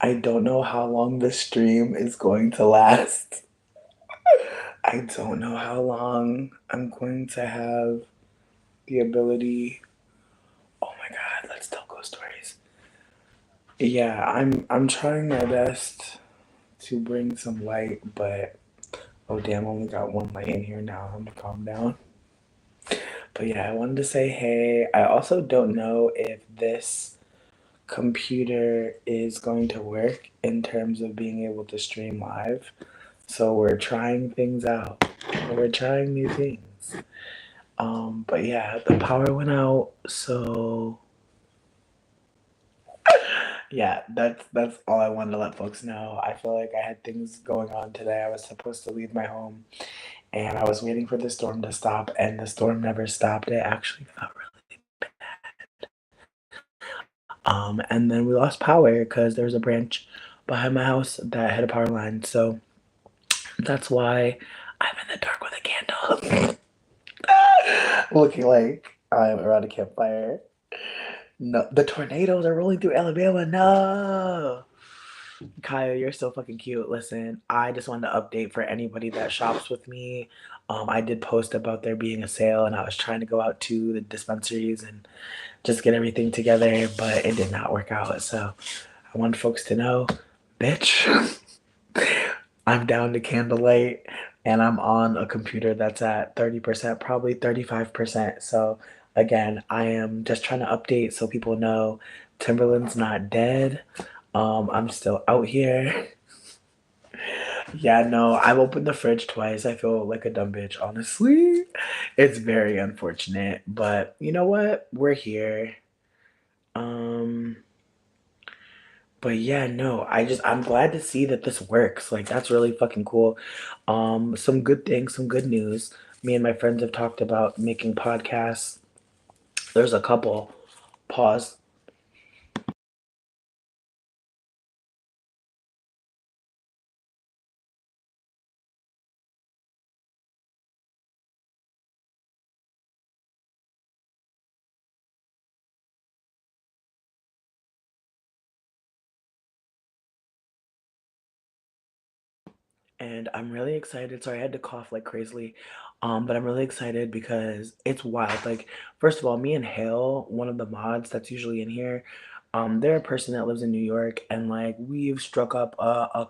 I don't know how long this stream is going to last. I don't know how long I'm going to have the ability. Oh my god, let's tell ghost stories. Yeah, I'm trying my best to bring some light, but oh damn, I only got one light in here now. I'm gonna calm down. But yeah, I wanted to say hey. I also don't know if this computer is going to work in terms of being able to stream live. So we're trying things out. We're trying new things. But yeah, the power went out, so yeah, that's all I wanted to let folks know. I feel like I had things going on today. I was supposed to leave my home and I was waiting for the storm to stop and the storm never stopped. It actually got really and then we lost power because there was a branch behind my house that had a power line. So that's why I'm in the dark with a candle. Looking like I'm around a campfire. No, the tornadoes are rolling through Alabama. No. Kaya, you're so fucking cute. Listen, I just wanted to update for anybody that shops with me. I did post about there being a sale, and I was trying to go out to the dispensaries and just get everything together, but it did not work out. So I want folks to know, bitch, I'm down to candlelight, and I'm on a computer that's at 30%, probably 35%. So again, I am just trying to update so people know Timberland's not dead. I'm still out here. Yeah, no, I've opened the fridge twice. I feel like a dumb bitch, honestly. It's very unfortunate, but you know what? We're here. Um, but yeah, no, I'm glad to see that this works. Like that's really fucking cool. Some good things, some good news. Me and my friends have talked about making podcasts. There's a couple. Pause. And I'm really excited. Sorry, I had to cough like crazily. But I'm really excited because it's wild. Like, first of all, me and Hale, one of the mods that's usually in here, they're a person that lives in New York, and like we've struck up a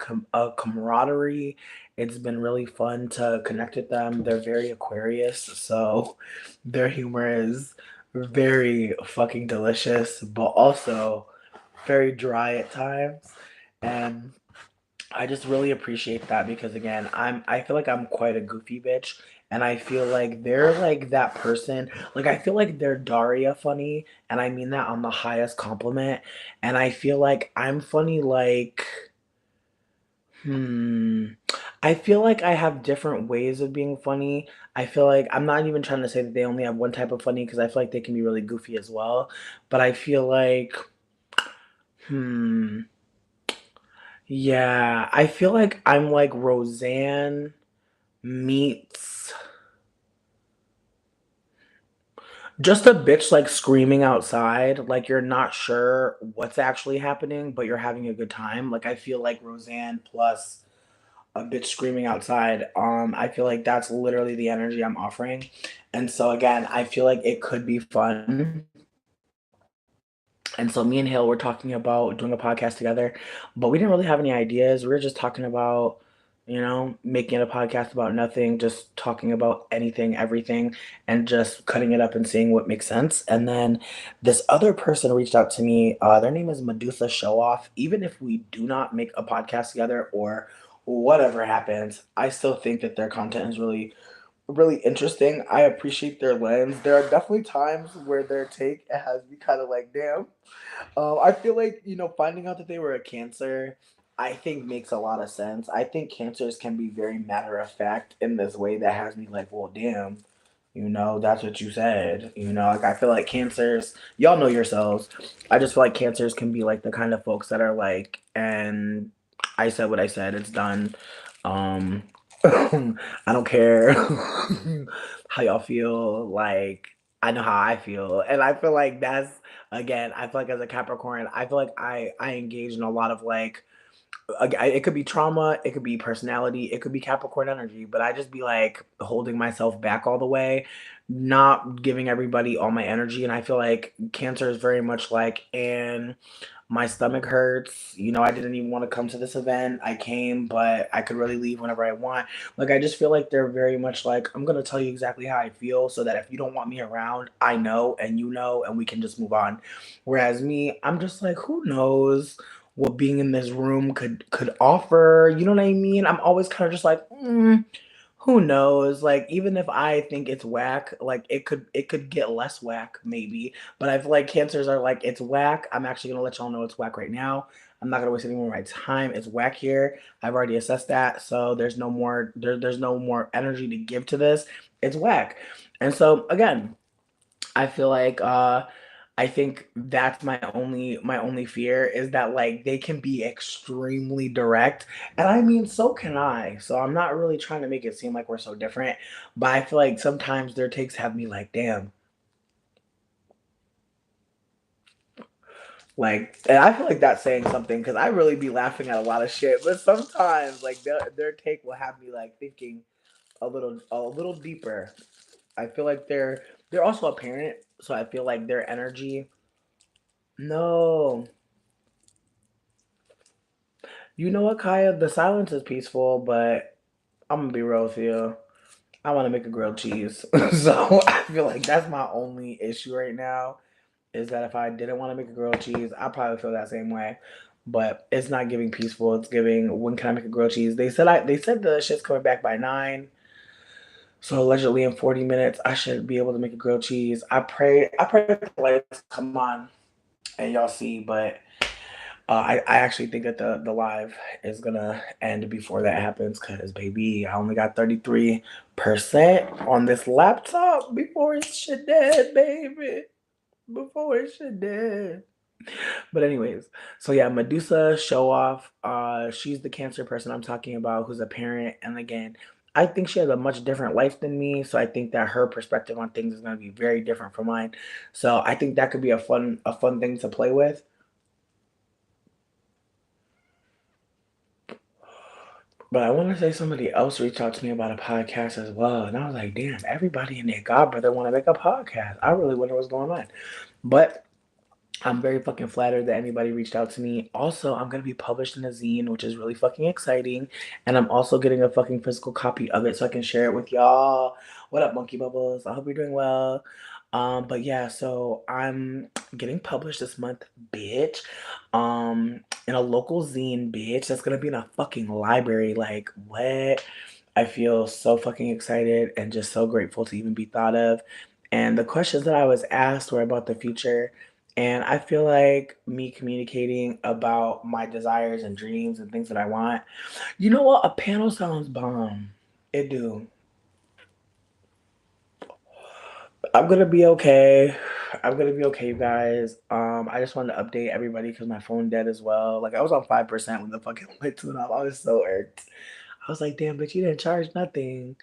camaraderie. It's been really fun to connect with them. They're very Aquarius, so their humor is very fucking delicious, but also very dry at times. And I just really appreciate that because again, I feel like I'm quite a goofy bitch and I feel like they're like that person. Like I feel like they're Daria funny and I mean that on the highest compliment and I feel like I'm funny like hmm I feel like I have different ways of being funny. I feel like I'm not even trying to say that they only have one type of funny because I feel like they can be really goofy as well, but I feel like hmm yeah, I feel like I'm like Roseanne meets just a bitch like screaming outside, like you're not sure what's actually happening, but you're having a good time. Like I feel like Roseanne plus a bitch screaming outside. I feel like that's literally the energy I'm offering. And so again, I feel like it could be fun. And so me and Hale were talking about doing a podcast together, but we didn't really have any ideas. We were just talking about, making a podcast about nothing, just talking about anything, everything, and just cutting it up and seeing what makes sense. And then this other person reached out to me. Their name is Medusa Showoff. Even if we do not make a podcast together or whatever happens, I still think that their content is really interesting. I appreciate their lens. There are definitely times where their take has me kind of like, damn. I feel like, finding out that they were a cancer, I think makes a lot of sense. I think cancers can be very matter of fact in this way that has me like, well, damn, that's what you said. Like I feel like cancers, y'all know yourselves. I just feel like cancers can be like the kind of folks that are like, and I said what I said, it's done. I don't care how y'all feel. Like, I know how I feel, and I feel like that's again, I feel like as a Capricorn, I feel like I engage in a lot of like it could be trauma, it could be personality, it could be Capricorn energy, but I just be like holding myself back all the way, not giving everybody all my energy. And I feel like Cancer is very much like, and my stomach hurts. You know, I didn't even want to come to this event. I came, but I could really leave whenever I want. Like, I just feel like they're very much like, I'm going to tell you exactly how I feel so that if you don't want me around, I know and you know, and we can just move on. Whereas me, I'm just like, who knows what being in this room could offer? You know what I mean? I'm always kind of just like, who knows? Like, even if I think it's whack, like it could get less whack maybe. But I feel like cancers are like, it's whack. I'm actually gonna let y'all know it's whack right now. I'm not gonna waste any more of my time. It's whack here. I've already assessed that. So there's no more energy to give to this. It's whack. And so again, I feel like I think that's my only fear is that like they can be extremely direct. And I mean so can I. So I'm not really trying to make it seem like we're so different, but I feel like sometimes their takes have me like, damn. Like, and I feel like that's saying something because I really be laughing at a lot of shit, but sometimes like their take will have me like thinking a little deeper. I feel like they're also a parent, so I feel like their energy. No, you know what, Kaya? The silence is peaceful, but I'm gonna be real with you. I want to make a grilled cheese, so I feel like that's my only issue right now. Is that if I didn't want to make a grilled cheese, I probably feel that same way. But it's not giving peaceful. It's giving when can I make a grilled cheese? They said the shit's coming back by 9. So allegedly in 40 minutes I should be able to make a grilled cheese. I pray that the lights come on and y'all see, but I actually think that the live is gonna end before that happens because baby, I only got 33% on this laptop before it's shit dead, baby. Before it's shit dead. But anyways, so yeah, Medusa show off. She's the cancer person I'm talking about who's a parent, and again, I think she has a much different life than me, so I think that her perspective on things is gonna be very different from mine. So I think that could be a fun thing to play with. But I want to say somebody else reached out to me about a podcast as well, and I was like, damn, everybody and their godbrother want to make a podcast. I really wonder what's going on, but I'm very fucking flattered that anybody reached out to me. Also, I'm gonna be published in a zine, which is really fucking exciting, and I'm also getting a fucking physical copy of it so I can share it with y'all. What up, Monkey Bubbles? I hope you're doing well. But yeah, so I'm getting published this month, bitch. In a local zine, bitch. That's gonna be in a fucking library. Like, what? I feel so fucking excited and just so grateful to even be thought of. And the questions that I was asked were about the future. And I feel like me communicating about my desires and dreams and things that I want. You know what? A panel sounds bomb. It do. I'm gonna be okay. I'm gonna be okay, you guys. I just wanted to update everybody because my phone dead as well. Like I was on 5% when the fucking lights went off. I was so irked. I was like, damn, but you didn't charge nothing.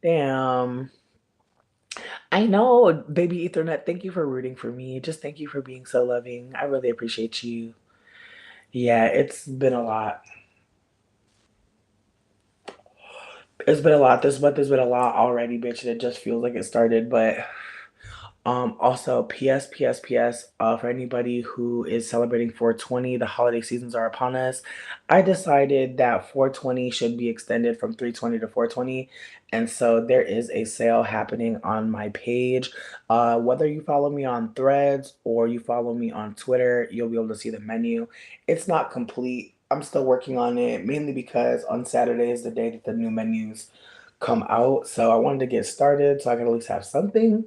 Damn. I know, baby Ethernet. Thank you for rooting for me. Just thank you for being so loving. I really appreciate you. Yeah, it's been a lot. It's been a lot. This month has been a lot already, bitch, and it just feels like it started. But also, PS, for anybody who is celebrating 420, the holiday seasons are upon us. I decided that 420 should be extended from 320 to 420. And so there is a sale happening on my page. Whether you follow me on Threads or you follow me on Twitter, you'll be able to see the menu. It's not complete. I'm still working on it, mainly because on Saturday is the day that the new menus come out. So I wanted to get started so I can at least have something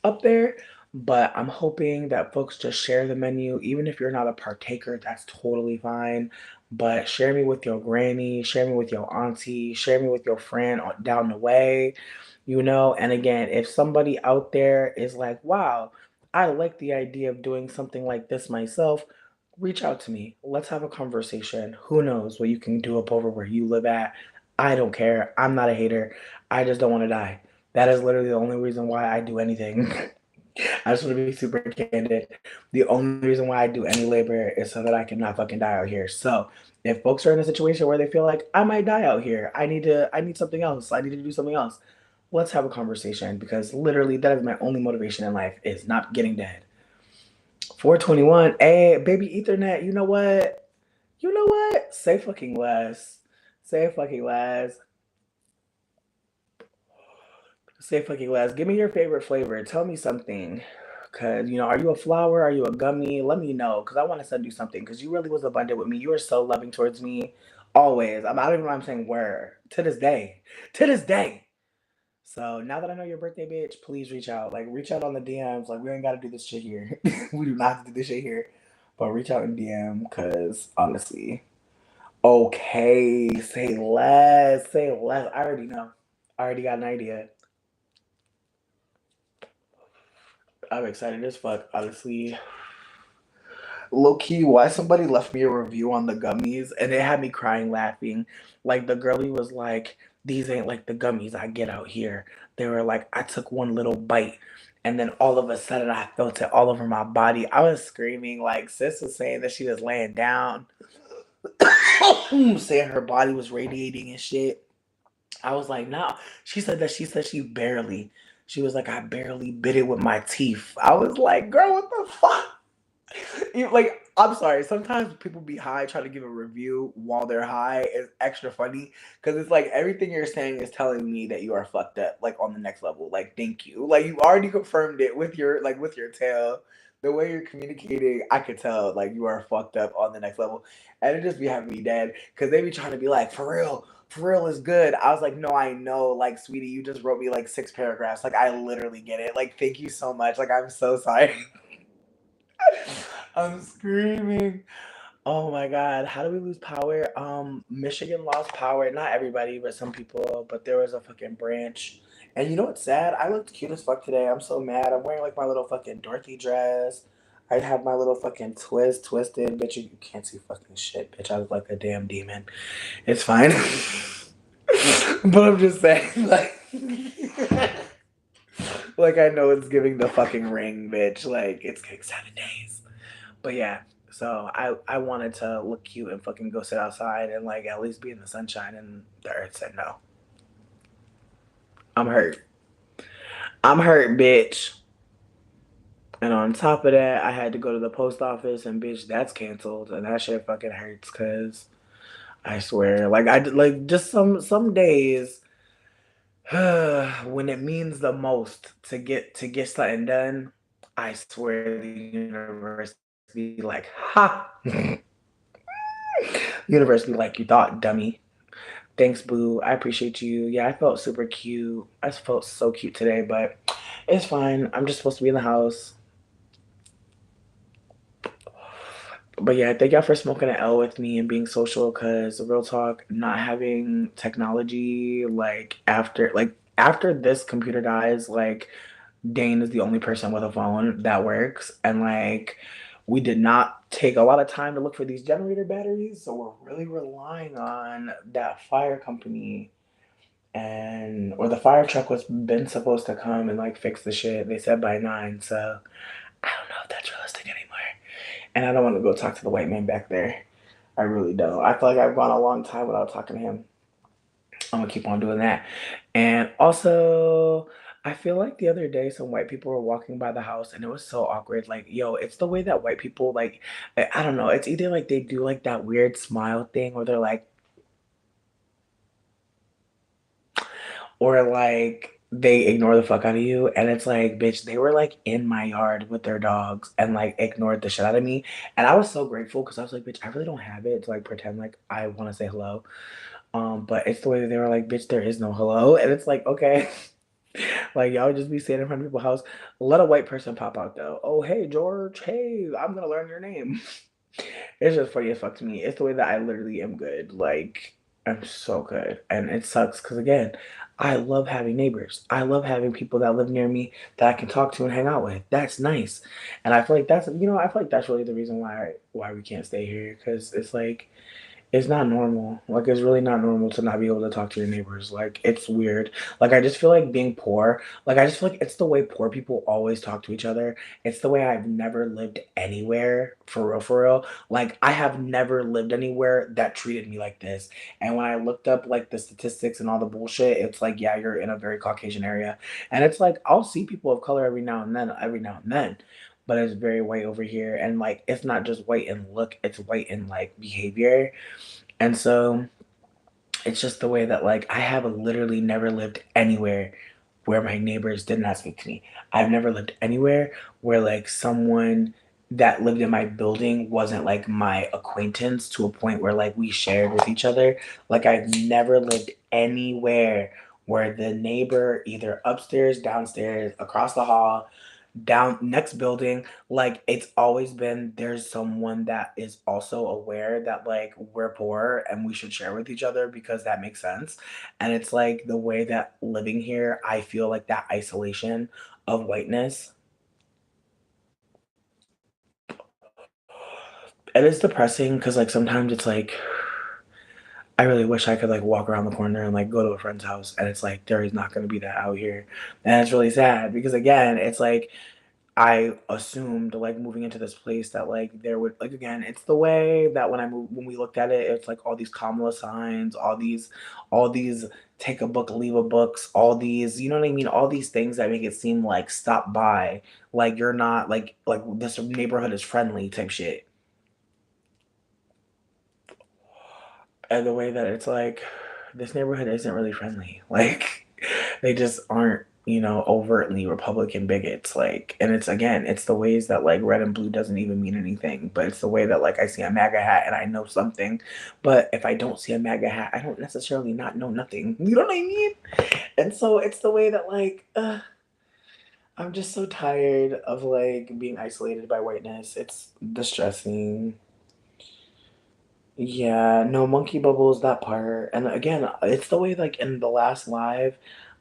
up there. But I'm hoping that folks just share the menu. Even if you're not a partaker, that's totally fine. But share me with your granny, share me with your auntie, share me with your friend down the way, you know. And again, if somebody out there is like, wow, I like the idea of doing something like this myself, reach out to me. Let's have a conversation. Who knows what you can do up over where you live at? I don't care. I'm not a hater. I just don't want to die. That is literally the only reason why I do anything. I just want to be super candid. The only reason why I do any labor is so that I can not fucking die out here. So if folks are in a situation where they feel like I might die out here, I need something else. I need to do something else. Let's have a conversation because literally that is my only motivation in life is not getting dead. 421, hey, baby Ethernet, you know what? You know what? Say fucking less. Say fucking less. Say fucking less. Give me your favorite flavor. Tell me something. Cause are you a flower? Are you a gummy? Let me know. Cause I want to send you something. Cause you really was abundant with me. You were so loving towards me. Always. I don't even know what I'm saying where. To this day. To this day. So now that I know your birthday, bitch, please reach out. Like reach out on the DMs. Like we ain't gotta do this shit here. We do not have to do this shit here. But reach out in DM. Cause honestly. Okay. Say less. Say less. I already know. I already got an idea. I'm excited as fuck, honestly. Low key, why somebody left me a review on the gummies and it had me crying laughing. Like the girlie was like, these ain't like the gummies I get out here. They were like, I took one little bite and then all of a sudden I felt it all over my body. I was screaming, like sis was saying that she was laying down, saying her body was radiating and shit. I was like, no. She said she barely. She was like, I barely bit it with my teeth. I was like, girl, what the fuck? Like, I'm sorry. Sometimes people be high trying to give a review while they're high is extra funny because it's like everything you're saying is telling me that you are fucked up, like on the next level. Like, thank you. Like, you already confirmed it with your tail. The way you're communicating, I could tell like you are fucked up on the next level, and it just be having me dead because they be trying to be like, for real is good. I was like, no, I know, like, sweetie, you just wrote me like 6 paragraphs. Like, I literally get it. Like, thank you so much. Like, I'm so sorry. I'm screaming. Oh my god, how do we lose power? Michigan lost power. Not everybody, but some people. But there was a fucking branch. And you know what's sad? I looked cute as fuck today. I'm so mad. I'm wearing like my little fucking Dorothy dress. I have my little fucking twisted. Bitch, you can't see fucking shit, bitch. I look like a damn demon. It's fine. But I'm just saying, like, like I know it's giving the fucking ring, bitch. Like it's getting 7 days. But yeah, so I wanted to look cute and fucking go sit outside and like at least be in the sunshine, and the earth said no. I'm hurt. I'm hurt, bitch. And on top of that, I had to go to the post office, and bitch, that's canceled, and that shit fucking hurts. Cause I swear, like like just some days when it means the most to get something done. I swear the universe be like, ha. Universe be like, you thought, dummy. Thanks, boo. I appreciate you. Yeah, I felt super cute. I felt so cute today, but it's fine. I'm just supposed to be in the house. But yeah, thank y'all for smoking an L with me and being social. Cause real talk, not having technology after this computer dies, like Dane is the only person with a phone that works, and like we did not take a lot of time to look for these generator batteries, so we're really relying on that fire company and or the fire truck was been supposed to come and like fix the shit. They said by 9, so I don't know if that's realistic anymore. And I don't want to go talk to the white man back there. I really don't. I feel like I've gone a long time without talking to him. I'm gonna keep on doing that. And also, I feel like the other day some white people were walking by the house and it was so awkward. Like, yo, it's the way that white people like I don't know, it's either like they do like that weird smile thing or they're like or like they ignore the fuck out of you and it's like bitch they were like in my yard with their dogs and like ignored the shit out of me and I was so grateful because I was like bitch I really don't have it to like pretend like I want to say hello but it's the way that they were like bitch there is no hello and it's like okay. Like y'all would just be standing in front of people's house, let a white person pop out though, oh hey George, hey I'm gonna learn your name. It's just funny as fuck to me. It's the way that I literally am good. Like I'm so good, and it sucks because again, I love having neighbors. I love having people that live near me that I can talk to and hang out with. That's nice, and I feel like that's I feel like that's really the reason why we can't stay here because it's like It's not normal. Like, it's really not normal to not be able to talk to your neighbors. Like, it's weird. Like, I just feel like being poor, like, I just feel like it's the way poor people always talk to each other. It's the way I've never lived anywhere, for real, for real. Like, I have never lived anywhere that treated me like this. And when I looked up, like, the statistics and all the bullshit, it's like, yeah, you're in a very Caucasian area. And it's like, I'll see people of color every now and then. But it's very white over here. And, like, it's not just white in look, it's white in, like, behavior. And so it's just the way that like I have literally never lived anywhere where my neighbors did not speak to me. I've never lived anywhere where like someone that lived in my building wasn't like my acquaintance to a point where like we shared with each other. Like I've never lived anywhere where the neighbor either upstairs, downstairs, across the hall, down next building, like it's always been there's someone that is also aware that like we're poor and we should share with each other because that makes sense. And it's like the way that living here, I feel like that isolation of whiteness. And it's depressing because like sometimes it's like I really wish I could like walk around the corner and like go to a friend's house and it's like there is not going to be that out here. And it's really sad because again it's like I assumed like moving into this place that like there would like again, it's the way that when I moved when we looked at it, it's like all these Kamala signs, all these take a book, leave a books, all these, you know what I mean? All these things that make it seem like stop by, like you're not like this neighborhood is friendly type shit. And the way that it's like this neighborhood isn't really friendly. Like they just aren't, you know, overtly Republican bigots. Like, and it's again, it's the ways that like red and blue doesn't even mean anything, but it's the way that like I see a MAGA hat and I know something, but if I don't see a MAGA hat, I don't necessarily not know nothing. You know what I mean? And so it's the way that like I'm just so tired of like being isolated by whiteness. It's distressing. Yeah, no monkey bubbles, that part. And again, it's the way like in the last live,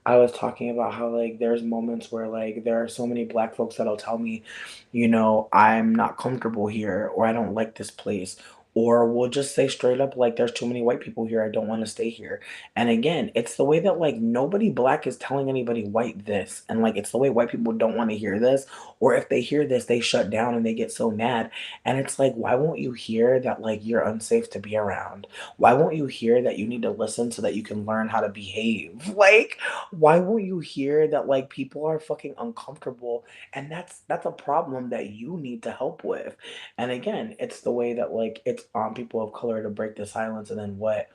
I was talking about how like there's moments where like there are so many black folks that'll tell me, you know, I'm not comfortable here or I don't like this place. Or we'll just say straight up like there's too many white people here, I don't want to stay here. And again, it's the way that like nobody black is telling anybody white this. And like it's the way white people don't want to hear this. Or if they hear this, they shut down and they get so mad and it's like, why won't you hear that like you're unsafe to be around? Why won't you hear that you need to listen so that you can learn how to behave? Like, why won't you hear that like people are fucking uncomfortable and that's a problem that you need to help with. And again, it's the way that like it's on people of color to break the silence and then what?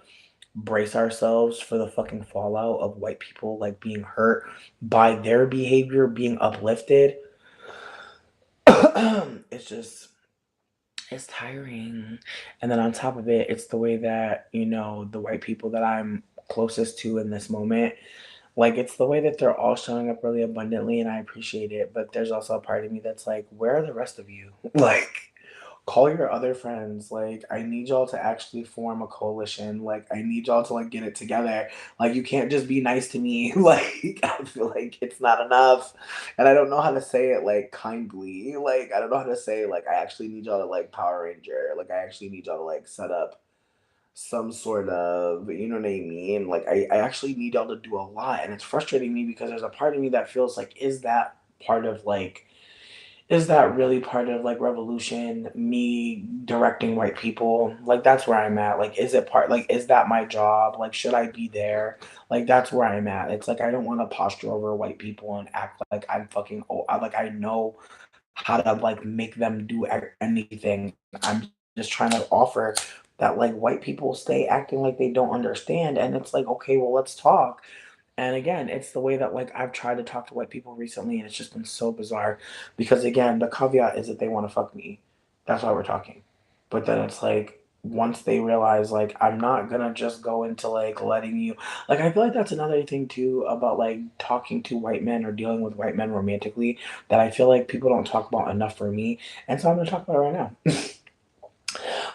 Brace ourselves for the fucking fallout of white people like being hurt by their behavior being uplifted. It's just it's tiring. And then on top of it, it's the way that, you know, the white people that I'm closest to in this moment, like it's the way that they're all showing up really abundantly and I appreciate it. But there's also a part of me that's like, where are the rest of you? Like, call your other friends. Like, I need y'all to actually form a coalition. Like, I need y'all to like get it together. Like, you can't just be nice to me. Like, I feel like it's not enough. And I don't know how to say it like kindly. Like, I don't know how to say like I actually need y'all to like Power Ranger. Like, I actually need y'all to like set up some sort of, you know what I mean? Like, I actually need y'all to do a lot. And it's frustrating me because there's a part of me that feels like, part of like is that really part of like revolution, me directing white people? Like that's where I'm at. Like is it part like is that my job? Like should I be there? Like that's where I'm at. It's like I don't want to posture over white people and act like I'm fucking oh like I know how to like make them do anything. I'm just trying to offer that like white people stay acting like they don't understand and it's like okay, well let's talk. And again, it's the way that like I've tried to talk to white people recently, and it's just been so bizarre. Because again, the caveat is that they want to fuck me. That's why we're talking. But then it's like once they realize like I'm not gonna just go into like letting you like I feel like that's another thing too about like talking to white men or dealing with white men romantically that I feel like people don't talk about enough for me. And so I'm gonna talk about it right now.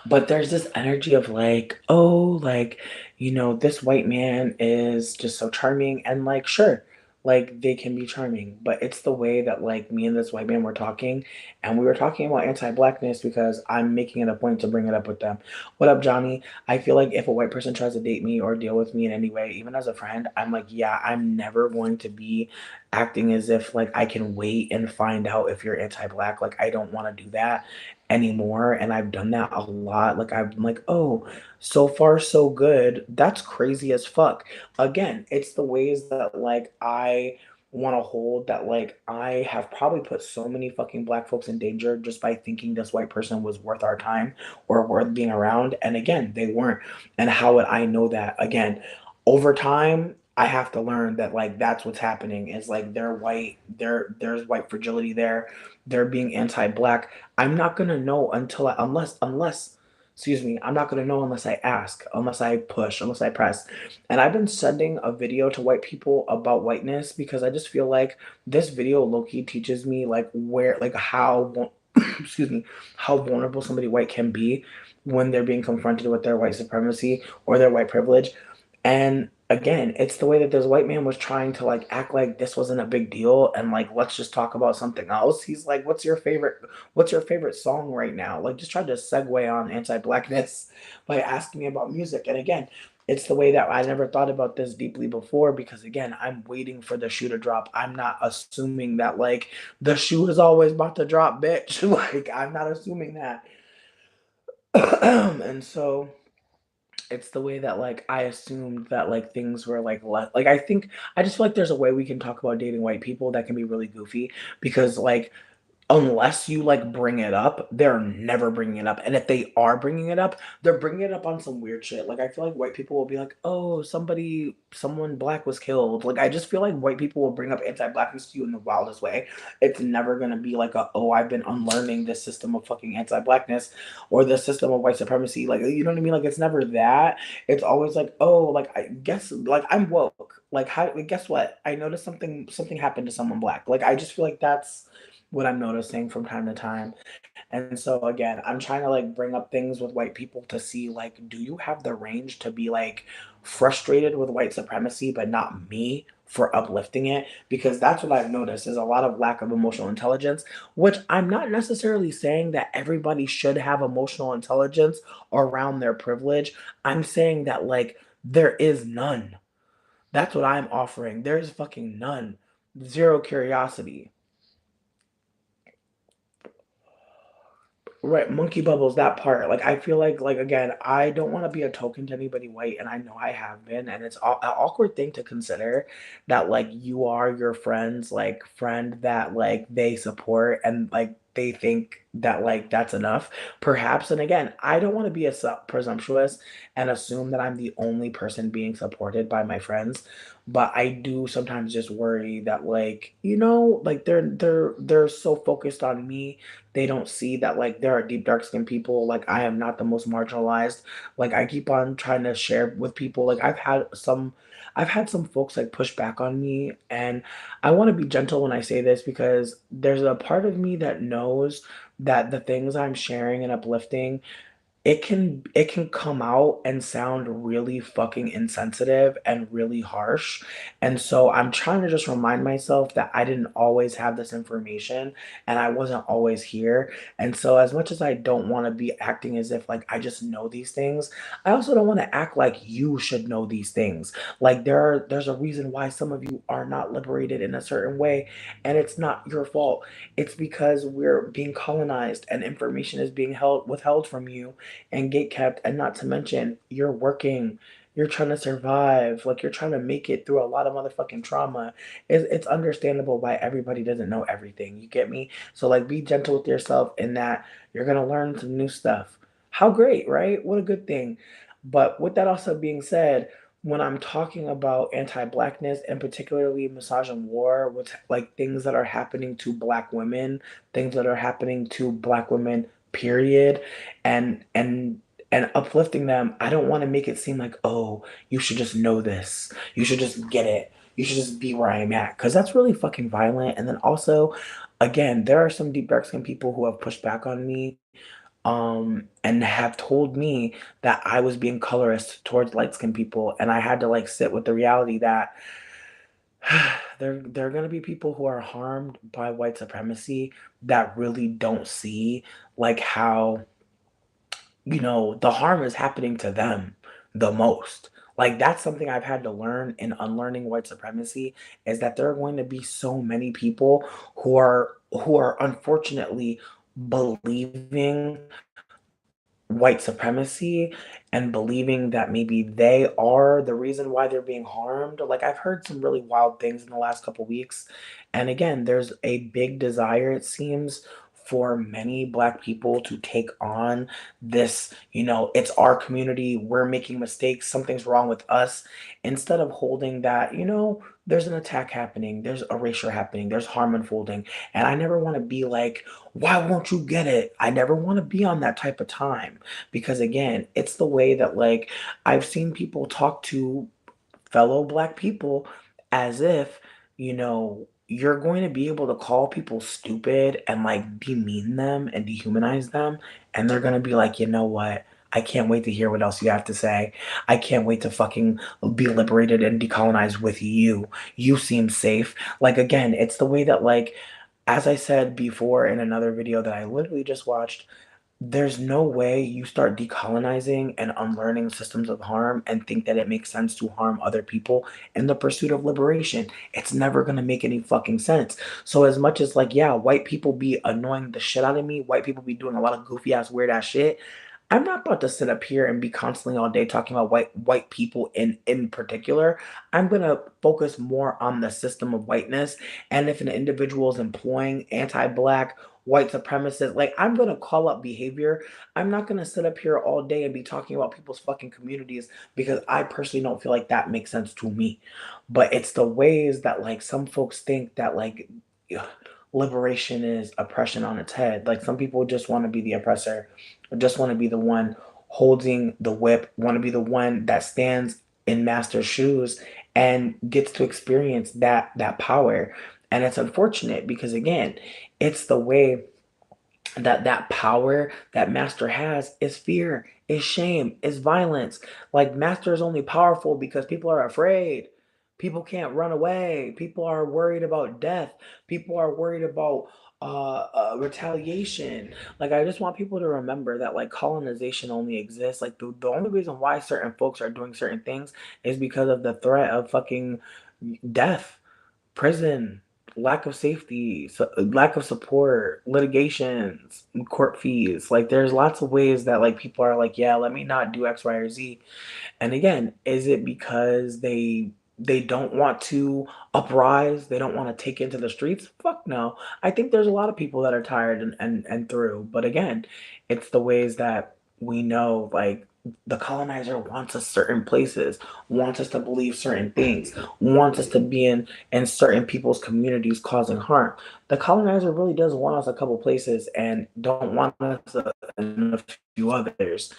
But there's this energy of like, oh, like, you know, this white man is just so charming and like, sure. like they can be charming, but it's the way that like me and this white man were talking, and we were talking about anti-blackness because I'm making it a point to bring it up with them. What up, Johnny? I feel like if a white person tries to date me or deal with me in any way, even as a friend, I'm like, yeah, I'm never going to be acting as if like I can wait and find out if you're anti-black. Like I don't want to do that anymore, and I've done that a lot. Like I'm like, oh, so far so good. That's crazy as fuck. Again, it's the ways that like I want to hold that like I have probably put so many fucking black folks in danger just by thinking this white person was worth our time or worth being around. And again, they weren't. And how would I know that? Again, over time, I have to learn that like that's what's happening is like they're white, there's white fragility there, they're being anti-black. I'm not gonna know until unless excuse me, I'm not gonna know unless I ask, unless I push, unless I press. And I've been sending a video to white people about whiteness because I just feel like this video low-key teaches me like where like how excuse me, how vulnerable somebody white can be when they're being confronted with their white supremacy or their white privilege. And again, it's the way that this white man was trying to like act like this wasn't a big deal and like let's just talk about something else. He's like, what's your favorite song right now? Like just tried to segue on anti-blackness by asking me about music. And again, it's the way that I never thought about this deeply before because again, I'm waiting for the shoe to drop. I'm not assuming that like the shoe is always about to drop, bitch. Like I'm not assuming that. And so it's the way that like I assumed that like things were like less like I think I just feel like there's a way we can talk about dating white people that can be really goofy because like unless you like bring it up, they're never bringing it up. And if they are bringing it up, they're bringing it up on some weird shit. Like I feel like white people will be like, "Oh, someone black was killed." Like I just feel like white people will bring up anti-blackness to you in the wildest way. It's never gonna be like a, "Oh, I've been unlearning this system of fucking anti-blackness or the system of white supremacy." Like you know what I mean? Like it's never that. It's always like, "Oh, like I guess like I'm woke." Like how? Like, guess what? I noticed something happened to someone black. Like I just feel like that's what I'm noticing from time to time. And so again, I'm trying to like bring up things with white people to see like, do you have the range to be like frustrated with white supremacy, but not me for uplifting it? Because that's what I've noticed is a lot of lack of emotional intelligence, which I'm not necessarily saying that everybody should have emotional intelligence around their privilege. I'm saying that like there is none. That's what I'm offering. There's fucking none. Zero curiosity. Right, monkey bubbles, that part. Like I feel like again, I don't want to be a token to anybody white, and I know I have been, and it's an awkward thing to consider that like you are your friend's like friend that like they support and like they think that like that's enough, perhaps. And again, I don't want to be a presumptuous and assume that I'm the only person being supported by my friends, but I do sometimes just worry that like like they're so focused on me they don't see that like there are deep dark skinned people like I am not the most marginalized like I keep on trying to share with people like I've had some folks like push back on me and I want to be gentle when I say this because there's a part of me that knows that the things I'm sharing and uplifting it can come out and sound really fucking insensitive and really harsh. And so I'm trying to just remind myself that I didn't always have this information and I wasn't always here. And so as much as I don't want to be acting as if like I just know these things, I also don't want to act like you should know these things. Like there's a reason why some of you are not liberated in a certain way and it's not your fault. It's because we're being colonized and information is being held withheld from you and get kept and not to mention you're working you're trying to survive like you're trying to make it through a lot of motherfucking trauma it's understandable why everybody doesn't know everything you get me so like be gentle with yourself in that you're gonna learn some new stuff how great right what a good thing but with that also being said when I'm talking about anti-blackness and particularly massage and war with like things that are happening to black women things that are happening to black women period and and and uplifting them I don't want to make it seem like oh you should just know this you should just get it you should just be where I'm at because that's really fucking violent and then also again there are some deep dark skinned people who have pushed back on me and have told me that I was being colorist towards light skinned people and I had to like sit with the reality that There are gonna be people who are harmed by white supremacy that really don't see, like, how, the harm is happening to them the most. Like, that's something I've had to learn in unlearning white supremacy, is that there are going to be so many people who are unfortunately believing white supremacy and believing that maybe they are the reason why they're being harmed. Like, I've heard some really wild things in the last couple weeks. And again, there's a big desire, it seems, for many Black people to take on this, it's our community, we're making mistakes, something's wrong with us, instead of holding that, there's an attack happening, there's erasure happening, there's harm unfolding. And I never want to be like, why won't you get it? I never want to be on that type of time, because again, it's the way that, like, I've seen people talk to fellow Black people as if, you're going to be able to call people stupid and, like, demean them and dehumanize them, and they're going to be like, you know what? I can't wait to hear what else you have to say. I can't wait to fucking be liberated and decolonized with you. You seem safe. Like, again, it's the way that, like, as I said before in another video that I literally just watched, there's no way you start decolonizing and unlearning systems of harm and think that it makes sense to harm other people in the pursuit of liberation. It's never gonna make any fucking sense. So as much as, like, yeah, white people be annoying the shit out of me, white people be doing a lot of goofy ass weird ass shit, I'm not about to sit up here and be constantly all day talking about white people in particular. I'm gonna focus more on the system of whiteness. And if an individual is employing anti-black, white supremacists, like, I'm gonna call up behavior. I'm not gonna sit up here all day and be talking about people's fucking communities, because I personally don't feel like that makes sense to me. But it's the ways that, like, some folks think that, like, liberation is oppression on its head. Like, some people just want to be the oppressor, or just want to be the one holding the whip, want to be the one that stands in master's shoes and gets to experience that power. And it's unfortunate because, again, it's the way that power that master has is fear, is shame, is violence. Like, master is only powerful because people are afraid. People can't run away. People are worried about death. People are worried about retaliation. Like, I just want people to remember that, like, colonization only exists. Like, the only reason why certain folks are doing certain things is because of the threat of fucking death, prison, lack of safety, lack of support, litigations, court fees. Like, there's lots of ways that, like, people are like, yeah, let me not do X, Y, or Z. And again, is it because they don't want to uprise? They don't want to take into the streets? Fuck no. I think there's a lot of people that are tired and through. But again, it's the ways that we know, like, the colonizer wants us certain places, wants us to believe certain things, wants us to be in certain people's communities causing harm. The colonizer really does want us a couple places and don't want us in a few others.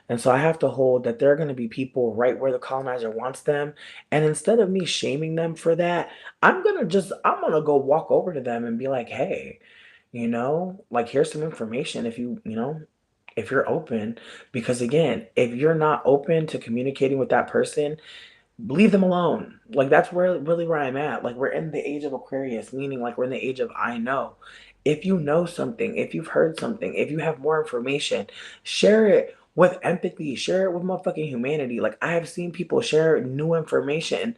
And so I have to hold that there are going to be people right where the colonizer wants them. And instead of me shaming them for that, I'm going to go walk over to them and be like, hey, like, here's some information if you're open. Because again, if you're not open to communicating with that person, leave them alone. Like, that's where I'm at. Like, we're in the age of Aquarius, meaning, like, we're in the age of I know. If you know something, if you've heard something, if you have more information, share it with empathy, share it with motherfucking humanity. Like, I have seen people share new information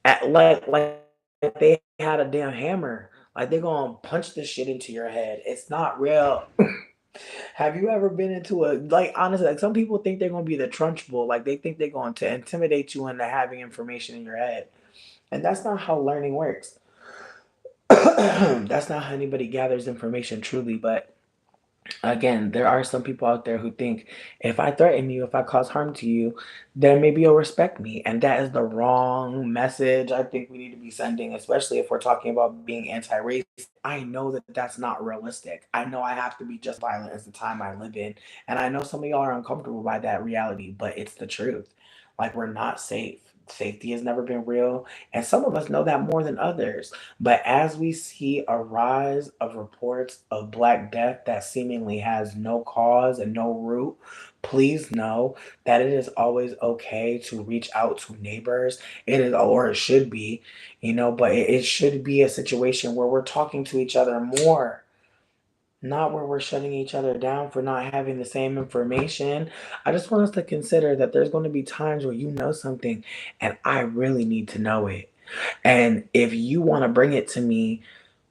at, like they had a damn hammer. Like, they're gonna punch this shit into your head. It's not real. Have you ever been into a, like, honestly, like, some people think they're gonna be the Trunchbull, like, they think they're going to intimidate you into having information in your head. And that's not how learning works. That's not how anybody gathers information truly. But again, there are some people out there who think, if I threaten you, if I cause harm to you, then maybe you'll respect me. And that is the wrong message I think we need to be sending, especially if we're talking about being anti-racist. I know that that's not realistic. I know I have to be just violent as the time I live in. And I know some of y'all are uncomfortable by that reality, but it's the truth. Like we're not safe. Safety has never been real, and some of us know that more than others. But as we see a rise of reports of Black death that seemingly has no cause and no root, please know that it is always okay to reach out to neighbors. It is, or it should be, but it should be a situation where we're talking to each other more, not where we're shutting each other down for not having the same information. I just want us to consider that there's going to be times where you know something and I really need to know it. And if you want to bring it to me,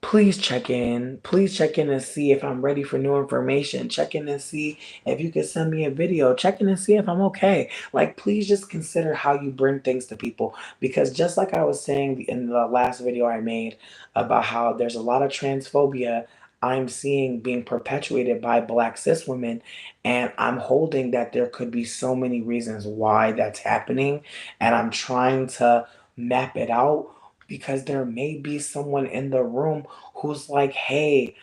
please check in. Please check in and see if I'm ready for new information. Check in and see if you can send me a video. Check in and see if I'm okay. Like, please just consider how you bring things to people. Because just like I was saying in the last video I made about how there's a lot of transphobia I'm seeing being perpetuated by Black cis women, and I'm holding that there could be so many reasons why that's happening, and I'm trying to map it out because there may be someone in the room who's like, hey,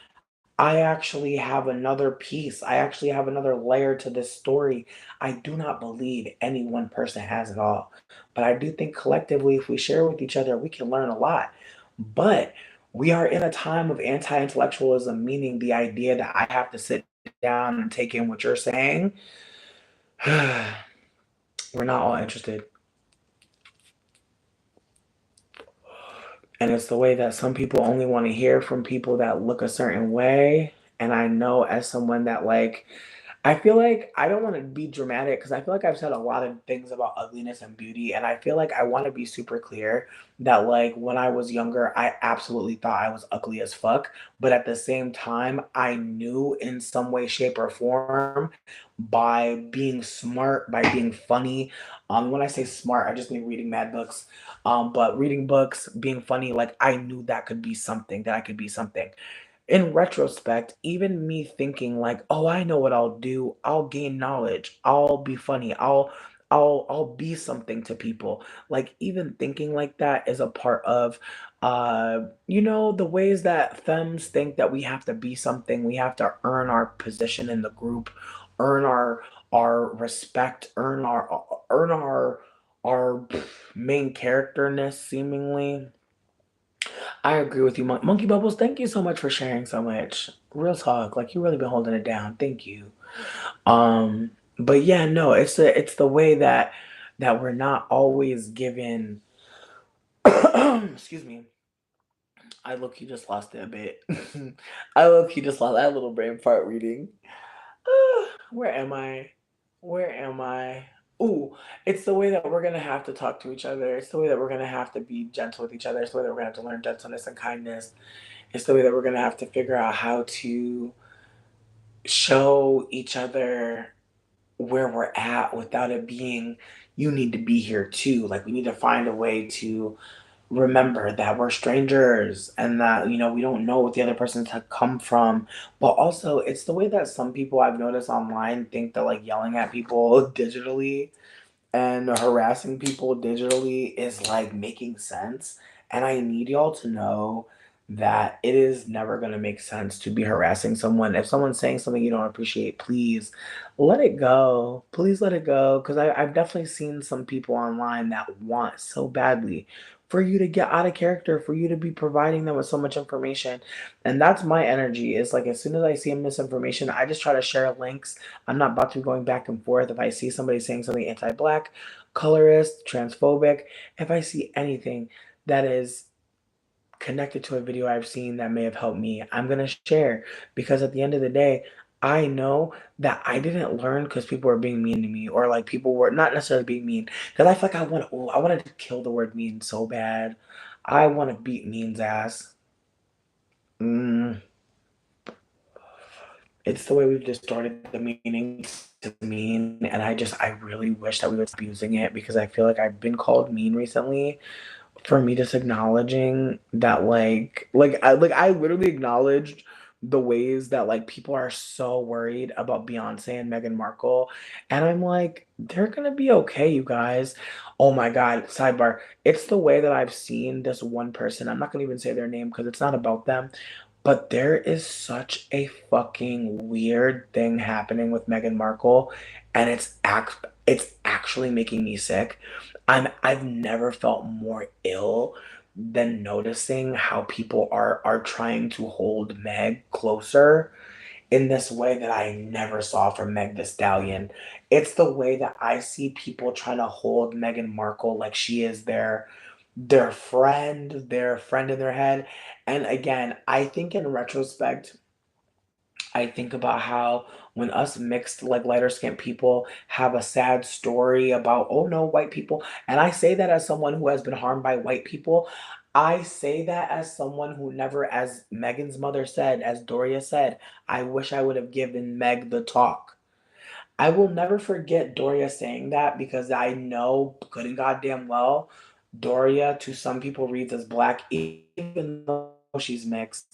I actually have another piece. I actually have another layer to this story. I do not believe any one person has it all. But I do think collectively, if we share with each other, we can learn a lot. But we are in a time of anti intellectualism, meaning the idea that I have to sit down and take in what you're saying. We're not all interested. And it's the way that some people only want to hear from people that look a certain way. And I know as someone that I feel like I don't want to be dramatic because I feel like I've said a lot of things about ugliness and beauty, and I feel like I want to be super clear that when I was younger, I absolutely thought I was ugly as fuck, but at the same time, I knew in some way, shape, or form by being smart, by being funny. When I say smart, I just mean reading mad books. But reading books, being funny, like I knew that could be something, that I could be something. In retrospect, even me thinking like, "Oh, I know what I'll do. I'll gain knowledge. I'll be funny. I'll be something to people." Like even thinking like that is a part of the ways that femmes think that we have to be something. We have to earn our position in the group, earn our respect, earn our main characterness seemingly. I agree with you, Monkey Bubbles. Thank you so much for sharing so much. Real talk, like you really been holding it down. Thank you. But yeah, no, it's the way that we're not always given. Excuse me. I low key just lost it a bit. I low key just lost that little brain fart reading. Where am I? Where am I? Ooh, it's the way that we're gonna have to talk to each other. It's the way that we're gonna have to be gentle with each other. It's the way that we're gonna have to learn gentleness and kindness. It's the way that we're gonna have to figure out how to show each other where we're at without it being, you need to be here too. Like we need to find a way to remember that we're strangers and that, we don't know what the other person's have come from. But also it's the way that some people I've noticed online think that like yelling at people digitally and harassing people digitally is like making sense. And I need y'all to know that it is never going to make sense to be harassing someone. If someone's saying something you don't appreciate, please let it go. Please let it go. Because I've definitely seen some people online that want so badly for you to get out of character, for you to be providing them with so much information. And that's my energy. Is like as soon as I see a misinformation, I just try to share links. I'm not about to be going back and forth. If I see somebody saying something anti-black, colorist, transphobic, if I see anything that is connected to a video I've seen that may have helped me, I'm gonna share because at the end of the day, I know that I didn't learn because people were being mean to me or like people were not necessarily being mean. Because I feel like I wanted to kill the word mean so bad. I want to beat mean's ass. Mm, it's the way we've distorted the meaning to mean, and I really wish that we would stop using it because I feel like I've been called mean recently for me just acknowledging that I literally acknowledged the ways that like people are so worried about Beyonce and Meghan Markle, and I'm like, they're gonna be okay, you guys. Oh my God, sidebar. It's the way that I've seen this one person. I'm not gonna even say their name because it's not about them, But there is such a fucking weird thing happening with Meghan Markle, and it's actually making me sick. I've never felt more ill than noticing how people are trying to hold Meg closer in this way that I never saw from Meg the Stallion. It's the way that I see people trying to hold Meghan Markle like she is their friend in their head. And again, I think in retrospect, I think about how when us mixed, like lighter skinned people have a sad story about, oh no, white people, and I say that as someone who has been harmed by white people. I say that as someone who never, as Megan's mother said, as Doria said, I wish I would have given Meg the talk. I will never forget Doria saying that because I know good and goddamn well Doria to some people reads as black, even though she's mixed.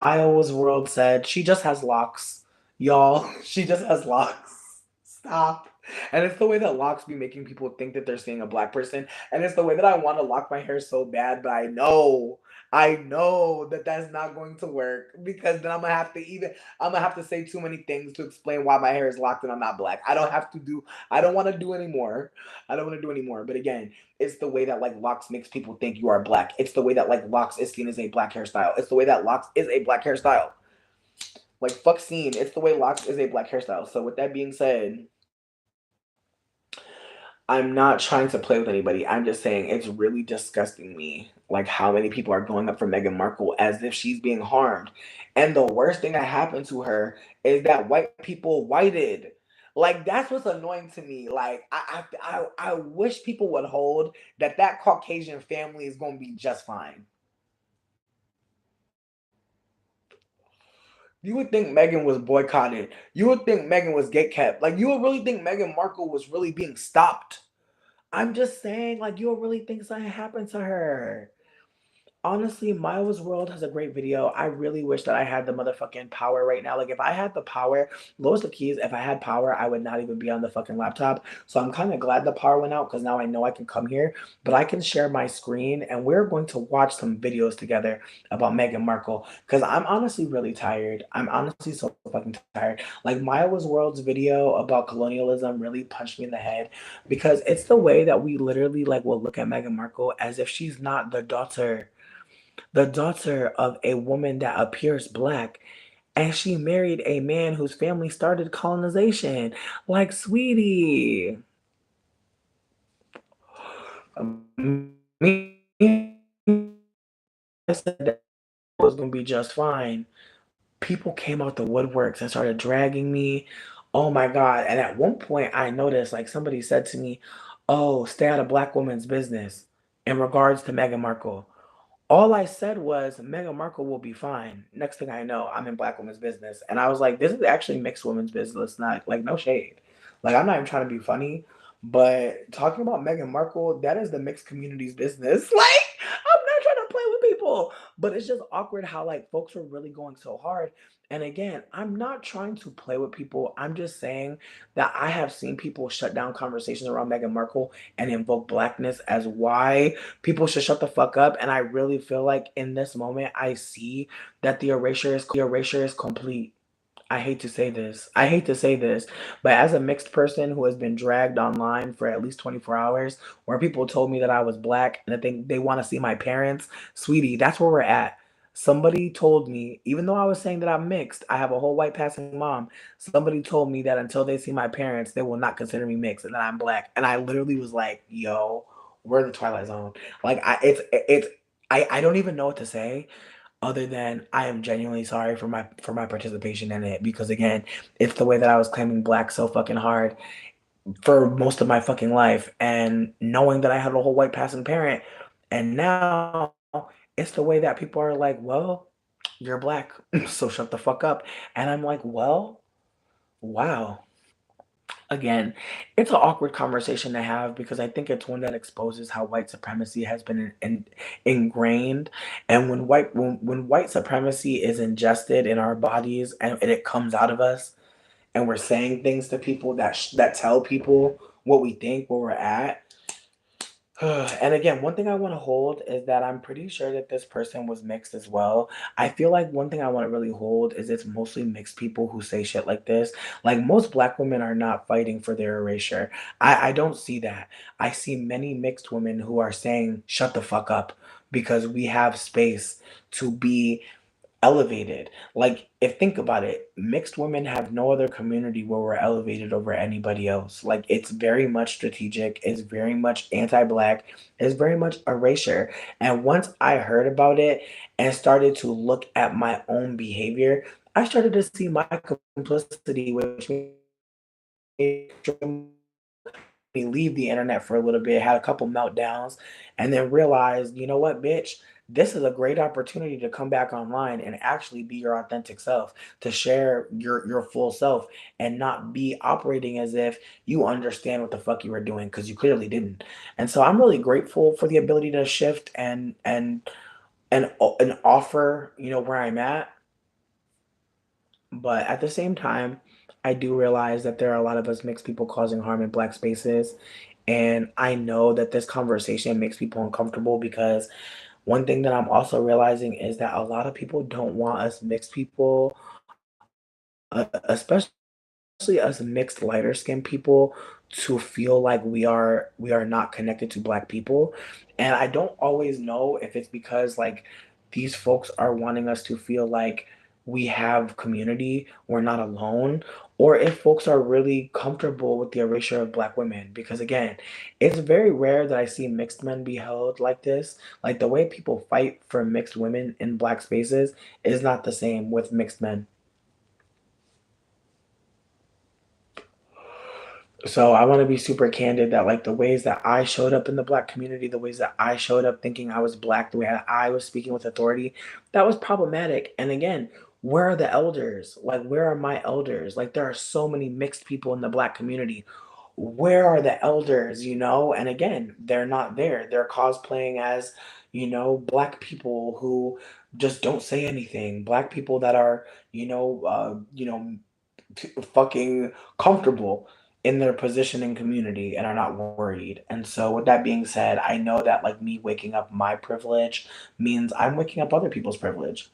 Iowa's World said she just has locks. Y'all, she just has locks. Stop. And it's the way that locks be making people think that they're seeing a black person. And it's the way that I want to lock my hair so bad, but I know that that's not going to work because then I'm gonna have to say too many things to explain why my hair is locked and I'm not black. I don't want to do anymore. I don't want to do anymore. But again, it's the way that like locks makes people think you are black. It's the way that like locks is seen as a black hairstyle. It's the way that locks is a black hairstyle. Like fuck scene. It's the way locks is a black hairstyle. So with that being said, I'm not trying to play with anybody. I'm just saying it's really disgusting me, like how many people are going up for Meghan Markle as if she's being harmed. And the worst thing that happened to her is that white people whited. Like that's what's annoying to me. Like I wish people would hold that Caucasian family is going to be just fine. You would think Meghan was boycotted. You would think Meghan was gatekept. Like you would really think Meghan Markle was really being stopped. I'm just saying, like, you'll really think something happened to her. Honestly, Miles World has a great video. I really wish that I had the motherfucking power right now. Like, if I had the power, lowest of keys, if I had power, I would not even be on the fucking laptop. So I'm kind of glad the power went out because now I know I can come here, but I can share my screen and we're going to watch some videos together about Meghan Markle because I'm honestly really tired. I'm honestly so fucking tired. Like, Miles World's video about colonialism really punched me in the head because it's the way that we literally, like, will look at Meghan Markle as if she's not the daughter of a woman that appears black, and she married a man whose family started colonization. Like, sweetie, me, I said that it was gonna be just fine. People came out the woodworks and started dragging me. Oh my God. And at one point, I noticed like somebody said to me, oh, stay out of black women's business in regards to Meghan Markle. All I said was Meghan Markle will be fine. Next thing I know, I'm in black women's business. And I was like, this is actually mixed women's business, not like no shade. Like I'm not even trying to be funny, but talking about Meghan Markle, that is the mixed community's business. Like, I'm not trying to play with people. But it's just awkward how like folks are really going so hard. And again, I'm not trying to play with people. I'm just saying that I have seen people shut down conversations around Meghan Markle and invoke blackness as why people should shut the fuck up. And I really feel like in this moment, I see that the erasure is complete. I hate to say this. I hate to say this, but as a mixed person who has been dragged online for at least 24 hours, where people told me that I was black and that they want to see my parents, sweetie, that's where we're at. Somebody told me, even though I was saying that I'm mixed, I have a whole white passing mom. Somebody told me that until they see my parents, they will not consider me mixed and that I'm black. And I literally was like, yo, we're in the Twilight Zone. Like I don't even know what to say other than I am genuinely sorry for my participation in it because again, it's the way that I was claiming black so fucking hard for most of my fucking life and knowing that I had a whole white passing parent and now it's the way that people are like, "Well, you're black, so shut the fuck up." And I'm like, "Well, wow." Again, it's an awkward conversation to have because I think it's one that exposes how white supremacy has been ingrained. And when white supremacy is ingested in our bodies and it comes out of us, and we're saying things to people that tell people what we think, where we're at, And again, one thing I want to hold is that I'm pretty sure that this person was mixed as well. I feel like one thing I want to really hold is it's mostly mixed people who say shit like this. Like most black women are not fighting for their erasure. I don't see that. I see many mixed women who are saying, shut the fuck up because we have space to be elevated. Like, if think about it, mixed women have no other community where we're elevated over anybody else. Like, it's very much strategic, it's very much anti black, it's very much erasure. And once I heard about it and started to look at my own behavior, I started to see my complicity, which me leave the internet for a little bit, had a couple meltdowns, and then realized, you know what, bitch, this is a great opportunity to come back online and actually be your authentic self, to share your full self and not be operating as if you understand what the fuck you were doing because you clearly didn't. And so I'm really grateful for the ability to shift and offer, where I'm at, but at the same time, I do realize that there are a lot of us mixed people causing harm in black spaces. And I know that this conversation makes people uncomfortable because one thing that I'm also realizing is that a lot of people don't want us mixed people, especially us mixed lighter skinned people, to feel like we are not connected to black people. And I don't always know if it's because like these folks are wanting us to feel like we have community, we're not alone, or if folks are really comfortable with the erasure of black women. Because again, it's very rare that I see mixed men be held like this. Like the way people fight for mixed women in black spaces is not the same with mixed men. So I want to be super candid that like the ways that I showed up in the black community, the ways that I showed up thinking I was black, the way that I was speaking with authority, that was problematic. And again, where are the elders? Like where are my elders? Like there are so many mixed people in the black community. Where are the elders, And again, they're not there. They're cosplaying as, black people who just don't say anything. Black people that are, fucking comfortable in their position in community and are not worried. And so with that being said, I know that like me waking up my privilege means I'm waking up other people's privilege.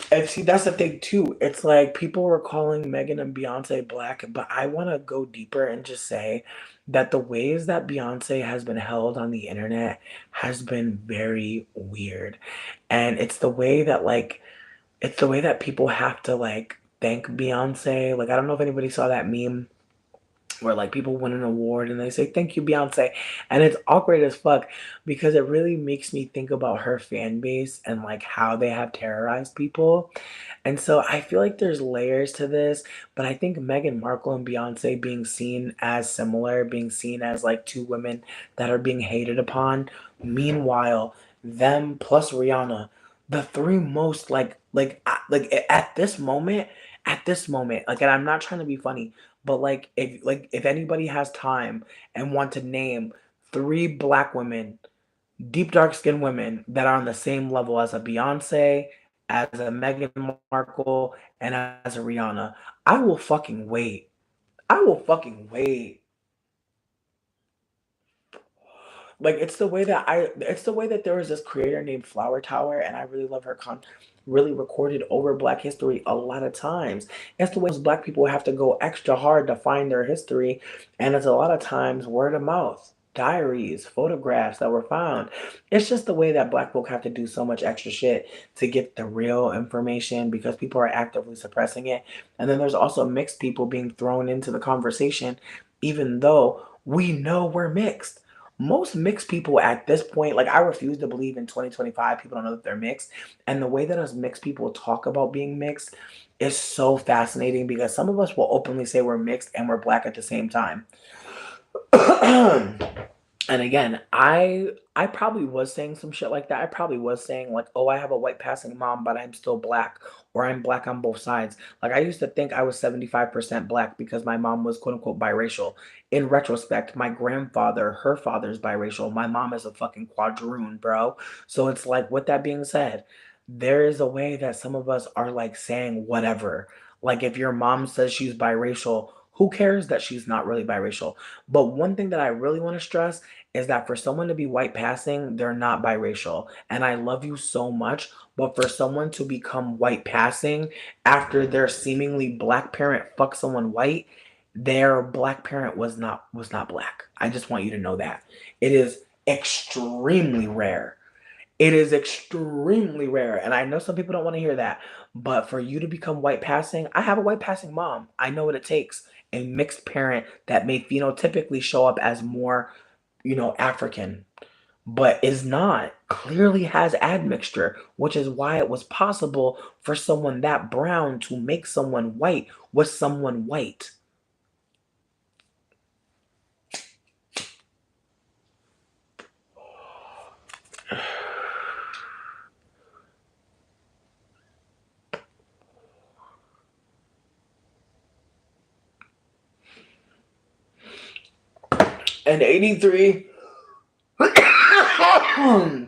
And see, that's the thing too. It's like people were calling Megan and Beyonce black, but I want to go deeper and just say that the ways that Beyonce has been held on the internet has been very weird. And it's the way that people have to like thank Beyonce. Like I don't know if anybody saw that meme where like people win an award and they say thank you Beyonce, and it's awkward as fuck because it really makes me think about her fan base and like how they have terrorized people. And so I feel like there's layers to this, but I think Meghan Markle and Beyonce being seen as similar, being seen as like two women that are being hated upon. Meanwhile, them plus Rihanna, the three most at this moment, like, and I'm not trying to be funny, but if anybody has time and want to name three black women, deep dark skinned women that are on the same level as a Beyonce, as a Meghan Markle, and as a Rihanna, I will fucking wait. I will fucking wait. Like it's the way that there was this creator named Flower Tower, and I really love her really recorded over Black history a lot of times. It's the way Black people have to go extra hard to find their history, and it's a lot of times word of mouth, diaries, photographs that were found. It's just the way that Black folk have to do so much extra shit to get the real information because people are actively suppressing it. And then there's also mixed people being thrown into the conversation, even though we know we're mixed. Most mixed people at this point, like I refuse to believe in 2025 people don't know that they're mixed. And the way that us mixed people talk about being mixed is so fascinating because some of us will openly say we're mixed and we're black at the same time. And again, I probably was saying some shit like that. I probably was saying like, "Oh, I have a white passing mom, but I'm still black," or "I'm black on both sides." Like I used to think I was 75% black because my mom was quote unquote biracial. In retrospect, my grandfather, her father's biracial. My mom is a fucking quadroon, bro. So it's like, with that being said, there is a way that some of us are like saying whatever. Like if your mom says she's biracial, Who cares that she's not really biracial? But one thing that I really want to stress is that for someone to be white passing, they're not biracial. And I love you so much, but for someone to become white passing after their seemingly black parent fucked someone white, their black parent was not black. I just want you to know that. It is extremely rare. It is extremely rare. And I know some people don't want to hear that. But for you to become white passing, I have a white passing mom. I know what it takes. A mixed parent that may phenotypically show up as more, African, but is not, clearly has admixture, which is why it was possible for someone that brown to make someone white with someone white. And 83. I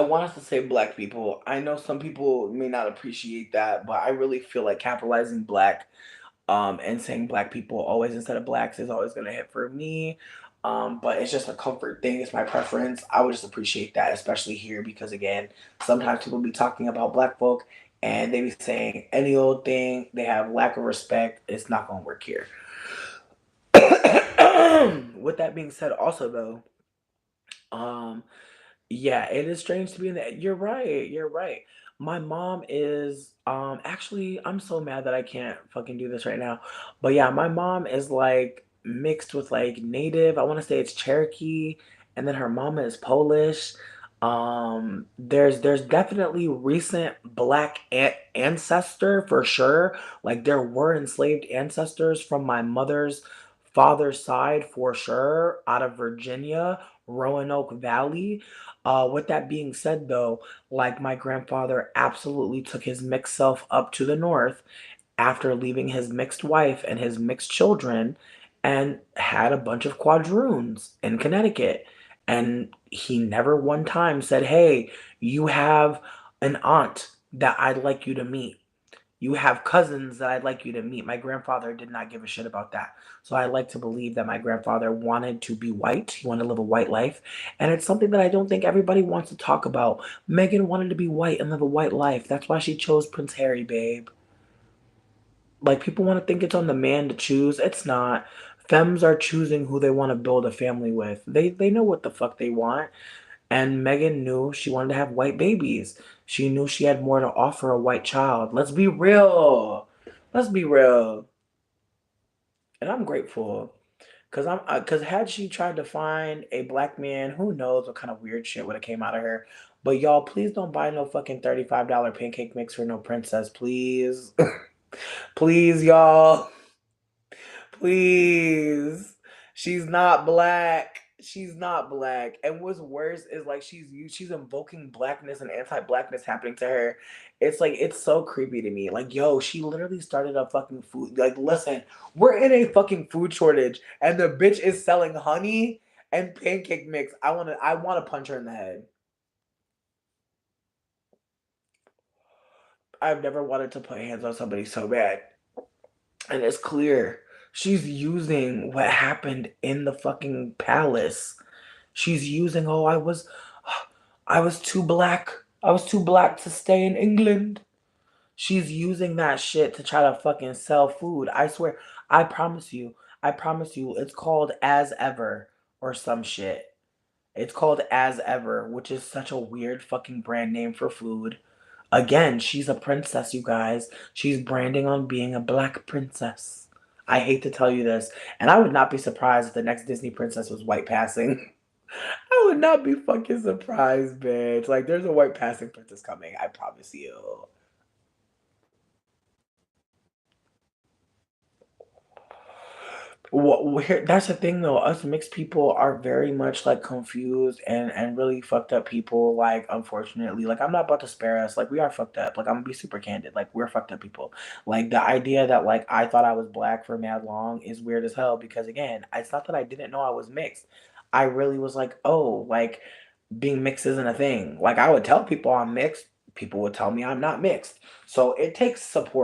want us to say black people. I know some people may not appreciate that, but I really feel like capitalizing black and saying black people always instead of blacks is always going to hit for me. But it's just a comfort thing. It's my preference. I would just appreciate that, especially here, because again, sometimes people be talking about black folk and they be saying any old thing. They have lack of respect. It's not going to work here. With that being said, also though, um, yeah, it is strange to be in that. You're right. You're right. My mom is actually I'm so mad that I can't fucking do this right now. But yeah, my mom is like mixed with like native. I want to say it's Cherokee, and then her mama is Polish. There's definitely recent black ancestor for sure. Like there were enslaved ancestors from my mother's father's side for sure out of Virginia, Roanoke Valley. With that being said, though, like my grandfather absolutely took his mixed self up to the north after leaving his mixed wife and his mixed children and had a bunch of quadroons in Connecticut. And he never one time said, "Hey, you have an aunt that I'd like you to meet. You have cousins that I'd like you to meet." My grandfather did not give a shit about that. So I like to believe that my grandfather wanted to be white. He wanted to live a white life. And it's something that I don't think everybody wants to talk about. Meghan wanted to be white and live a white life. That's why she chose Prince Harry, babe. Like people want to think it's on the man to choose. It's not. Femmes are choosing who they want to build a family with. They know what the fuck they want. And Megan knew she wanted to have white babies. She knew she had more to offer a white child. Let's be real. Let's be real. And I'm grateful. Cause had she tried to find a black man, who knows what kind of weird shit would have came out of her. But y'all, please don't buy no fucking $35 pancake mix for no princess, please. Please, y'all. Please. She's not black. She's not black. And what's worse is like she's invoking blackness and anti-blackness happening to her. It's like it's so creepy to me. Like, yo, she literally started a fucking food. Like, listen, we're in a fucking food shortage and the bitch is selling honey and pancake mix. I wanna punch her in the head. I've never wanted to put hands on somebody so bad. And it's clear she's using what happened in the fucking palace. She's using, oh, I was too black. I was too black to stay in England. She's using that shit to try to fucking sell food. I swear, I promise you, it's called As Ever or some shit. It's called As Ever, which is such a weird fucking brand name for food. Again, she's a princess, you guys. She's branding on being a black princess. I hate to tell you this, and I would not be surprised if the next Disney princess was white passing. I would not be fucking surprised, bitch. Like, there's a white passing princess coming, I promise you. That's the thing though. Us mixed people are very much like confused and really fucked up people. Like unfortunately, like I'm not about to spare us. Like we are fucked up. Like I'm gonna be super candid. Like we're fucked up people. Like the idea that like I thought I was black for mad long is weird as hell because again, it's not that I didn't know I was mixed. I really was like, oh, like being mixed isn't a thing. Like I would tell people I'm mixed. People would tell me I'm not mixed. So it takes support.